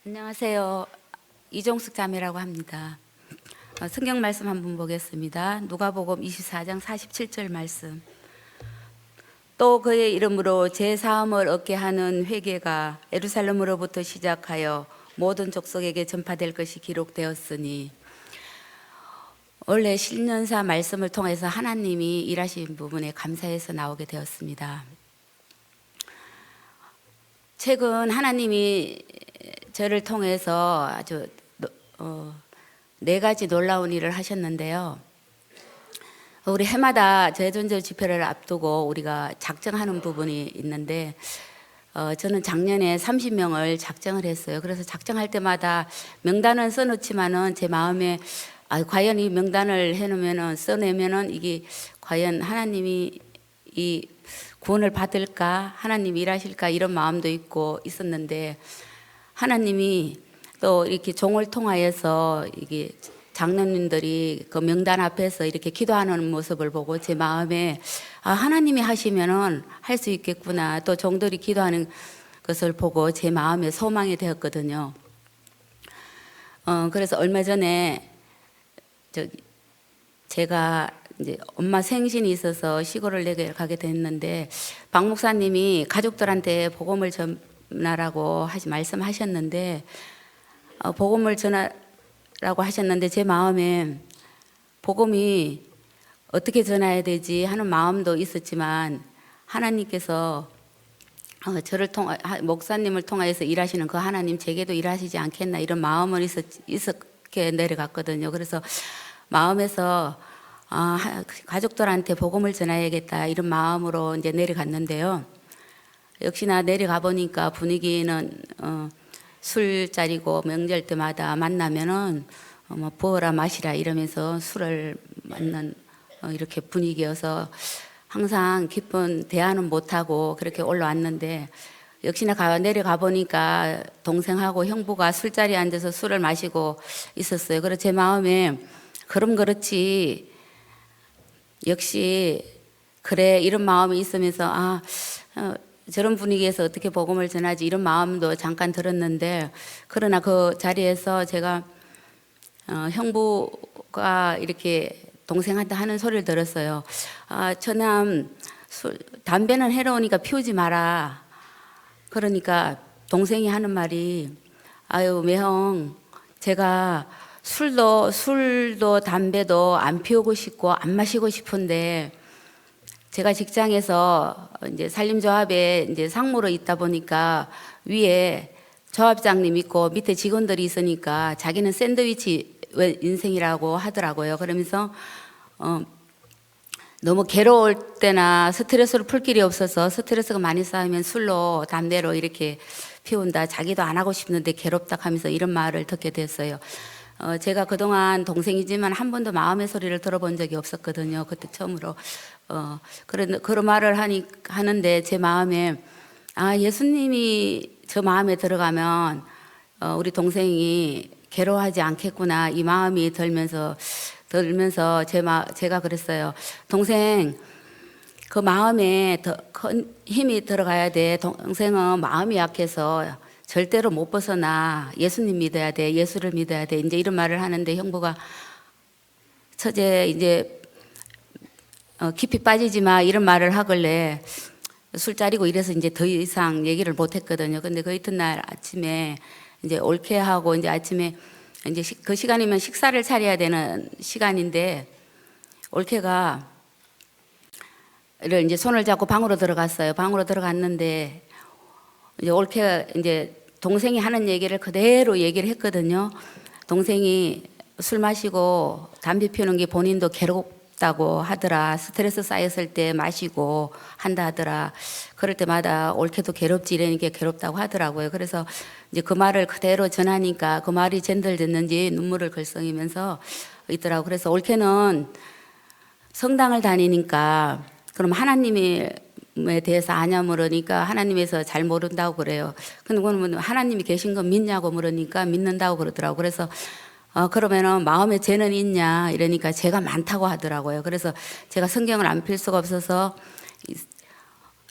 안녕하세요. 이종숙 자매라고 합니다. 성경 말씀 한번 보겠습니다. 누가복음 24장 47절 말씀. 또 그의 이름으로 제 사함을 얻게 하는 회개가 예루살렘으로부터 시작하여 모든 족속에게 전파될 것이 기록되었으니, 원래 신년사 말씀을 통해서 하나님이 일하신 부분에 감사해서 나오게 되었습니다. 최근 하나님이 저를 통해서 아주 네 가지 놀라운 일을 하셨는데요. 우리 해마다 재존절 집회를 앞두고 우리가 작정하는 부분이 있는데, 저는 작년에 30명을 작정을 했어요. 그래서 작정할 때마다 명단은 써놓지만은 제 마음에 과연 이 명단을 해놓으면은 써내면은 이게 과연 하나님이 이 구원을 받을까, 하나님이 일하실까, 이런 마음도 있고 있었는데, 하나님이 또 이렇게 종을 통하여서 이게 장로님들이 그 명단 앞에서 이렇게 기도하는 모습을 보고 제 마음에 하나님이 하시면은 할 수 있겠구나, 또 종들이 기도하는 것을 보고 제 마음에 소망이 되었거든요. 그래서 얼마 전에 제가 이제 엄마 생신이 있어서 시골을 가게 됐는데, 박 목사님이 가족들한테 복음을 전하라고 말씀하셨는데, 복음을 전하라고 하셨는데 제 마음에 복음이 어떻게 전해야 되지 하는 마음도 있었지만, 하나님께서 저를 목사님을 통하여서 일하시는 그 하나님 제게도 일하시지 않겠나, 이런 마음은 있었게 내려갔거든요. 그래서 마음에서 가족들한테 복음을 전해야겠다, 이런 마음으로 이제 내려갔는데요. 역시나 내려가 보니까 분위기는 술자리고, 명절 때마다 만나면은 부어라 마시라 이러면서 술을 맞는 이렇게 분위기여서 항상 기쁜 대화는 못하고 그렇게 올라왔는데, 역시나 내려가 보니까 동생하고 형부가 술자리에 앉아서 술을 마시고 있었어요. 그래서 제 마음에 그럼 그렇지, 역시 그래, 이런 마음이 있으면서 저런 분위기에서 어떻게 복음을 전하지, 이런 마음도 잠깐 들었는데, 그러나 그 자리에서 제가 형부가 이렇게 동생한테 하는 소리를 들었어요. 저남 담배는 해로우니까 피우지 마라. 그러니까 동생이 하는 말이, 매형, 제가 술도 담배도 안 피우고 싶고 안 마시고 싶은데, 제가 직장에서 이제 산림조합에 이제 상무로 있다 보니까 위에 조합장님 있고 밑에 직원들이 있으니까 자기는 샌드위치 인생이라고 하더라고요. 그러면서 너무 괴로울 때나 스트레스를 풀 길이 없어서 스트레스가 많이 쌓이면 술로 담배로 이렇게 피운다, 자기도 안 하고 싶는데 괴롭다 하면서 이런 말을 듣게 됐어요. 제가 그동안 동생이지만 한 번도 마음의 소리를 들어본 적이 없었거든요. 그때 처음으로 그런 말을 하는데 제 마음에 예수님이 저 마음에 들어가면 우리 동생이 괴로워하지 않겠구나, 이 마음이 들면서 제가 그랬어요. 동생, 그 마음에 더 큰 힘이 들어가야 돼. 동생은 마음이 약해서 절대로 못 벗어나. 예수님 믿어야 돼. 예수를 믿어야 돼. 이제 이런 말을 하는데, 형부가 처제 이제 깊이 빠지지 마, 이런 말을 하길래 술자리고 이래서 이제 더 이상 얘기를 못 했거든요. 근데 그 이튿날 아침에 이제 올케하고 이제 아침에 이제 그 시간이면 식사를 차려야 되는 시간인데, 올케가 이제 손을 잡고 방으로 들어갔어요. 방으로 들어갔는데 이제 올케가 이제 동생이 하는 얘기를 그대로 얘기를 했거든요. 동생이 술 마시고 담배 피우는 게 본인도 괴롭다고 하더라. 스트레스 쌓였을 때 마시고 한다 하더라. 그럴 때마다 올케도 괴롭지, 이러니까 괴롭다고 하더라고요. 그래서 이제 그 말을 그대로 전하니까 그 말이 젠들됐는지 눈물을 글썽이면서 있더라고. 그래서 올케는 성당을 다니니까 그럼 하나님에 대해서 아냐 물으니까 하나님에서 잘 모른다고 그래요. 근데 그러면 하나님이 계신 건 믿냐고 물으니까 믿는다고 그러더라고. 그래서 그러면은 마음에 죄는 있냐 이러니까 죄가 많다고 하더라고요. 그래서 제가 성경을 안 필 수가 없어서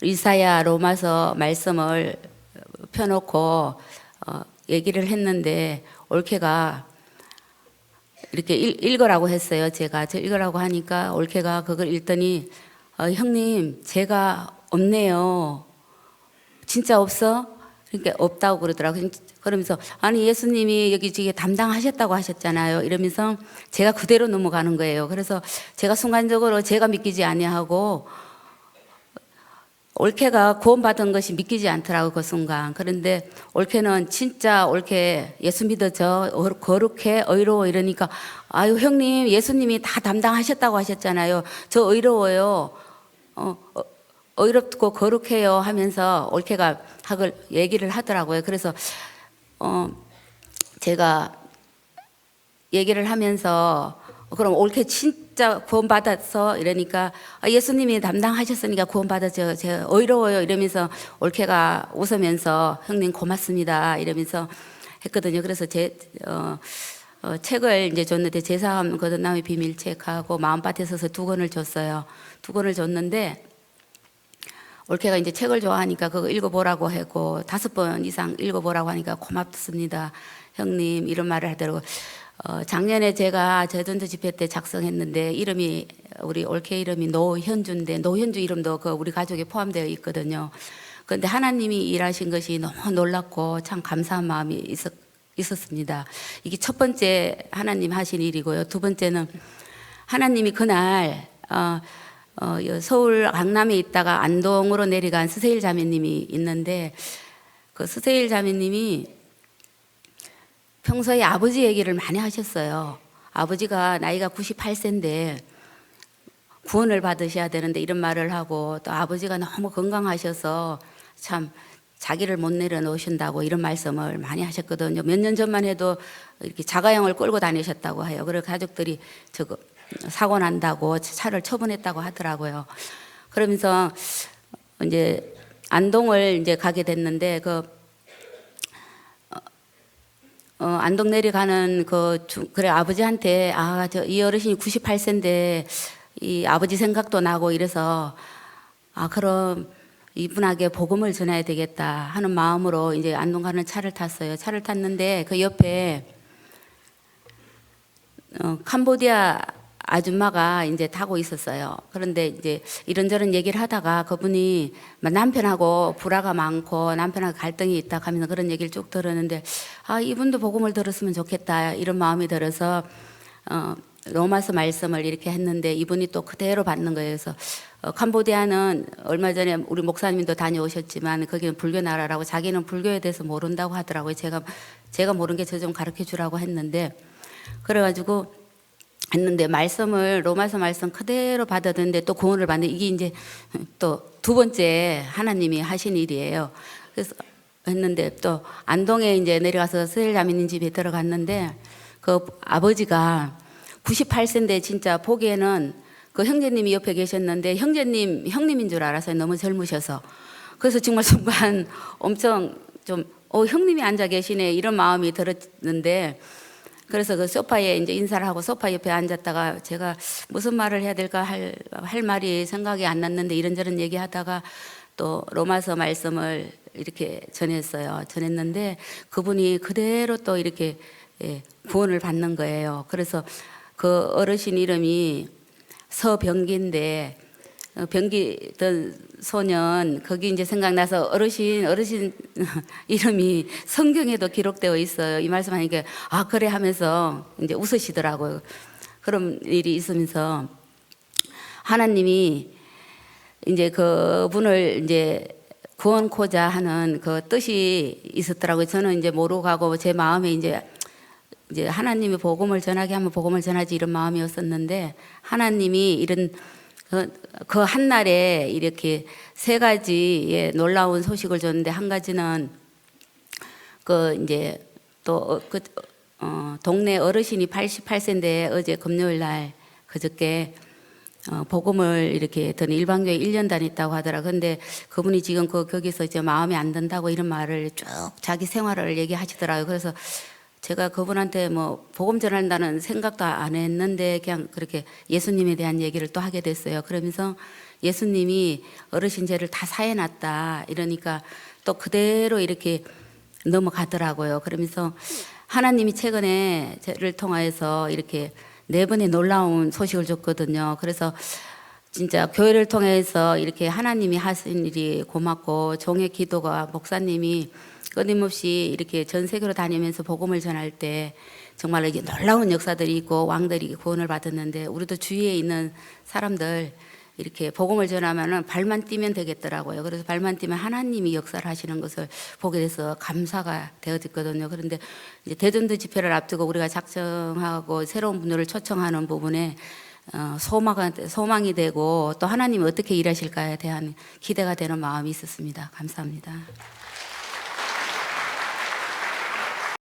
이사야 로마서 말씀을 펴놓고 얘기를 했는데 올케가 이렇게 읽으라고 했어요. 제가 저 읽으라고 하니까 올케가 그걸 읽더니 형님 제가 없네요. 진짜 없어? 그러니까 없다고 그러더라고요. 그러면서 아니 예수님이 여기 지금 담당하셨다고 하셨잖아요. 이러면서 제가 그대로 넘어가는 거예요. 그래서 제가 순간적으로 제가 믿기지 아니하고 올케가 구원받은 것이 믿기지 않더라고 그 순간. 그런데 올케는 진짜 올케 예수 믿어 저 거룩해 의로워 이러니까 아유 형님 예수님이 다 담당하셨다고 하셨잖아요. 저 의로워요. 의롭고 거룩해요 하면서 올케가 학을 얘기를 하더라고요. 그래서 제가 얘기를 하면서 그럼 올케 진짜 구원받았어 이러니까 예수님이 담당하셨으니까 구원받았죠. 제가 의로워요 이러면서 올케가 웃으면서 형님 고맙습니다 이러면서 했거든요. 그래서 책을 이제 줬는데 제사함 거듭남의 비밀 책하고 마음밭에 서서 2권을 줬어요. 2권을 줬는데 올케가 이제 책을 좋아하니까 그거 읽어보라고 하고 5번 이상 읽어보라고 하니까 고맙습니다 형님 이런 말을 하더라고요. 작년에 제가 제전도 집회 때 작성했는데 이름이 우리 올케 이름이 노현주인데 노현주 이름도 그 우리 가족에 포함되어 있거든요. 그런데 하나님이 일하신 것이 너무 놀랍고 참 감사한 마음이 있었습니다. 이게 첫 번째 하나님 하신 일이고요. 2번째는 하나님이 그날 서울 강남에 있다가 안동으로 내려간 스세일 자매님이 있는데 그 스세일 자매님이 평소에 아버지 얘기를 많이 하셨어요. 아버지가 나이가 98세인데 구원을 받으셔야 되는데 이런 말을 하고 또 아버지가 너무 건강하셔서 참 자기를 못 내려놓으신다고 이런 말씀을 많이 하셨거든요. 몇 년 전만 해도 이렇게 자가용을 끌고 다니셨다고 해요. 그래서 가족들이 저거 사고 난다고 차를 처분했다고 하더라고요. 그러면서 이제 안동을 이제 가게 됐는데 안동 내려가는 그래 아버지한테 이 어르신이 98세인데 이 아버지 생각도 나고 이래서 그럼 이분에게 복음을 전해야 되겠다 하는 마음으로 이제 안동 가는 차를 탔어요. 차를 탔는데 그 옆에 캄보디아 아줌마가 이제 타고 있었어요. 그런데 이제 이런저런 얘기를 하다가 그분이 남편하고 불화가 많고 남편하고 갈등이 있다 하면서 그런 얘기를 쭉 들었는데 이분도 복음을 들었으면 좋겠다 이런 마음이 들어서 로마서 말씀을 이렇게 했는데 이분이 또 그대로 받는 거예요. 그래서 캄보디아는 얼마 전에 우리 목사님도 다녀오셨지만 거기는 불교 나라라고 자기는 불교에 대해서 모른다고 하더라고요. 제가 모르는 게 저 좀 가르쳐 주라고 했는데 그래가지고 했는데 말씀을 로마서 말씀 그대로 받아듣는데 또 구원을 받는 이게 이제 또 2번째 하나님이 하신 일이에요. 그래서 했는데 또 안동에 이제 내려가서 스엘자매님 집에 들어갔는데 그 아버지가 98세인데 진짜 보기에는 그 형제님이 옆에 계셨는데 형님인 줄 알았어요. 너무 젊으셔서. 그래서 정말 순간 엄청 좀 형님이 앉아 계시네 이런 마음이 들었는데 그래서 그 소파에 이제 인사를 하고 소파 옆에 앉았다가 제가 무슨 말을 해야 될까 할 말이 생각이 안 났는데 이런저런 얘기하다가 또 로마서 말씀을 이렇게 전했는데 그분이 그대로 또 이렇게 구원을 받는 거예요. 그래서 그 어르신 이름이 서병기인데 병기던 소년 거기 이제 생각나서 어르신 이름이 성경에도 기록되어 있어요. 이 말씀하니까 그래 하면서 이제 웃으시더라고요. 그런 일이 있으면서 하나님이 이제 그분을 이제 구원코자 하는 그 뜻이 있었더라고요. 저는 이제 모르고 가고 제 마음에 이제 하나님이 복음을 전하게 하면 복음을 전하지 이런 마음이었었는데 하나님이 이런 그 한날에 이렇게 3가지의 놀라운 소식을 줬는데 한 가지는 이제 또 동네 어르신이 88세인데 어제 금요일 날 그저께 복음을 이렇게 듣는 일반교회 1년 다녔다고 하더라. 근데 그분이 지금 거기서 이제 마음에 안 든다고 이런 말을 쭉 자기 생활을 얘기하시더라고요. 그래서 제가 그분한테 뭐 복음 전한다는 생각도 안 했는데 그냥 그렇게 예수님에 대한 얘기를 또 하게 됐어요. 그러면서 예수님이 어르신 죄를 다 사해놨다 이러니까 또 그대로 이렇게 넘어가더라고요. 그러면서 하나님이 최근에 저를 통하여서 이렇게 네 번의 놀라운 소식을 줬거든요. 그래서 진짜 교회를 통해서 이렇게 하나님이 하신 일이 고맙고, 종의 기도가 목사님이 끊임없이 이렇게 전 세계로 다니면서 복음을 전할 때 정말 이게 놀라운 역사들이 있고 왕들이 구원을 받았는데, 우리도 주위에 있는 사람들 이렇게 복음을 전하면은 발만 뛰면 되겠더라고요. 그래서 발만 뛰면 하나님이 역사를 하시는 것을 보게 돼서 감사가 되어졌거든요. 그런데 이제 대전도 집회를 앞두고 우리가 작정하고 새로운 분들을 초청하는 부분에 소망이 되고, 또 하나님이 어떻게 일하실까에 대한 기대가 되는 마음이 있었습니다. 감사합니다.